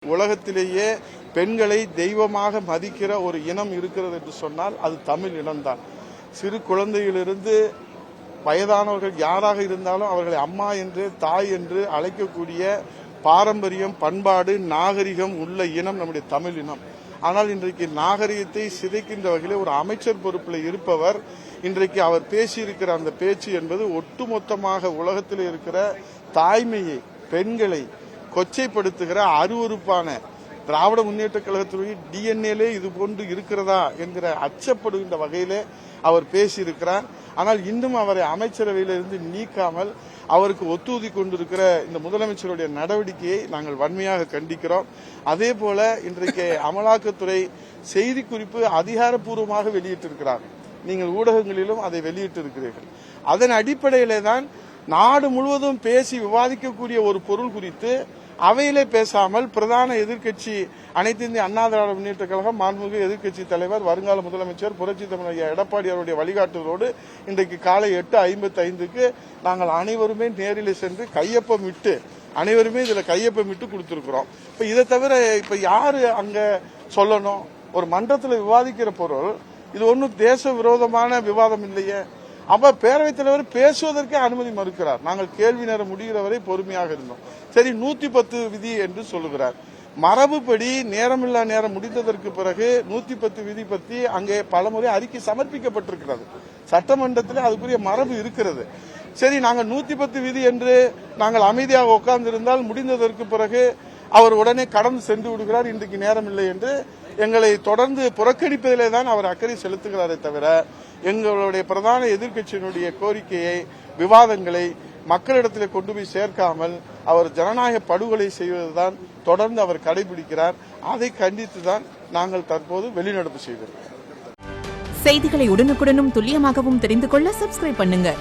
உலகத்திலேயே பெண்களை தெய்வமாக மதிக்கிற ஒரு இனம் இருக்கிறது என்று சொன்னால் அது தமிழ் இனம்தான். சிறு குழந்தையிலிருந்து வயதானவர்கள் யாராக இருந்தாலும் அவர்களை அம்மா என்று தாய் என்று அழைக்கக்கூடிய பாரம்பரியம், பண்பாடு, நாகரிகம் உள்ள இனம் நம்முடைய தமிழ் இனம். ஆனால் இன்றைக்கு நாகரிகத்தை சிதைக்கின்ற வகையில் ஒரு அமைச்சர் பொறுப்பில் இருப்பவர் இன்றைக்கு அவர் பேசியிருக்கிற அந்த பேச்சு என்பது ஒட்டுமொத்தமாக உலகத்தில் இருக்கிற தாய்மையை, பெண்களை கொச்சைப்படுத்துகிற அருவருப்பான திராவிட முன்னேற்ற கழகத்தினுடைய டிஎன்ஏலே இது போன்று இருக்கிறதா என்கிற அச்சப்படுகின்ற வகையிலே அவர் பேசியிருக்கிறார். ஆனால் இன்னும் அவரை அமைச்சரவையிலிருந்து நீக்காமல் அவருக்கு ஒத்துழைத்து கொண்டிருக்கிற இந்த முதலமைச்சருடைய நடவடிக்கையை நாங்கள் வன்மையாக கண்டிக்கிறோம். அதே போல இன்றைக்கு அமலாக்கத்துறை செய்திக்குறிப்பு அதிகாரப்பூர்வமாக வெளியிட்டிருக்கிறார். நீங்கள் ஊடகங்களிலும் அதை வெளியிட்டிருக்கிறீர்கள். அதன் அடிப்படையிலே தான் நாடு முழுவதும் பேசி விவாதிக்கக்கூடிய ஒரு பொருள் குறித்து அவையிலே பேசாமல் பிரதான எதிர்க்கட்சி அனைத்து இந்திய அண்ணா திராவிட முன்னேற்ற கழகம் மாண்புமிகு எதிர்க்கட்சி தலைவர் வருங்கால முதலமைச்சர் புரட்சி தமிழர் எடப்பாடி அவருடைய வழிகாட்டுதலோடு இன்றைக்கு காலை 8:55க்கு நாங்கள் அனைவருமே நேரில் சென்று கையொப்பமிட்டு அனைவருமே இதுல கையொப்பமிட்டு கொடுத்திருக்கிறோம். இப்ப இதை தவிர இப்ப யாரு அங்க சொல்லணும்? ஒரு மன்றத்தில் விவாதிக்கிற பொருள் இது ஒன்றும் தேச விரோதமான விவாதம் இல்லையே. அப்ப பேரவைத் தலைவர் பேசுவதற்கே அனுமதி மறுக்கிறார். நாங்கள் கேள்வி நேரம் முடிகிற வரை பொறுமையாக இருந்தோம். சரி, 110 விதி என்று சொல்லுகிறார். மரபுப்படி நேரமில்லா நேரம் முடிந்ததற்கு பிறகு 110 விதி பற்றி அங்கே பலமுறை அறிக்கை சமர்ப்பிக்கப்பட்டிருக்கிறது. சட்டமன்றத்தில் அதுக்குரிய மரபு இருக்கிறது. சரி, நாங்கள் 110 விதி என்று நாங்கள் அமைதியாக உட்கார்ந்திருந்தால் முடிந்ததற்கு பிறகு அவர் உடனே கடந்து சென்று விடுகிறார். இன்றைக்கு நேரம் இல்லை என்று எங்களை தொடர்ந்து புறக்கணிப்பதிலே தான் அவர் அக்கறை செலுத்துகிறாரே தவிர எங்களுடைய பிரதான எதிர்க்கட்சியினுடைய கோரிக்கையை, விவாதங்களை மக்களிடத்தில் கொண்டு போய் சேர்க்காமல் அவர் ஜனநாயக படுகொலை செய்வதுதான் தொடர்ந்து அவர் கடைபிடிக்கிறார். அதை கண்டித்துதான் நாங்கள் தற்போது வெளிநடப்பு செய்கிறோம். செய்திகளை உடனுக்குடனும் துல்லியமாகவும் தெரிந்து கொள்ள சப்ஸ்கிரைப் பண்ணுங்க.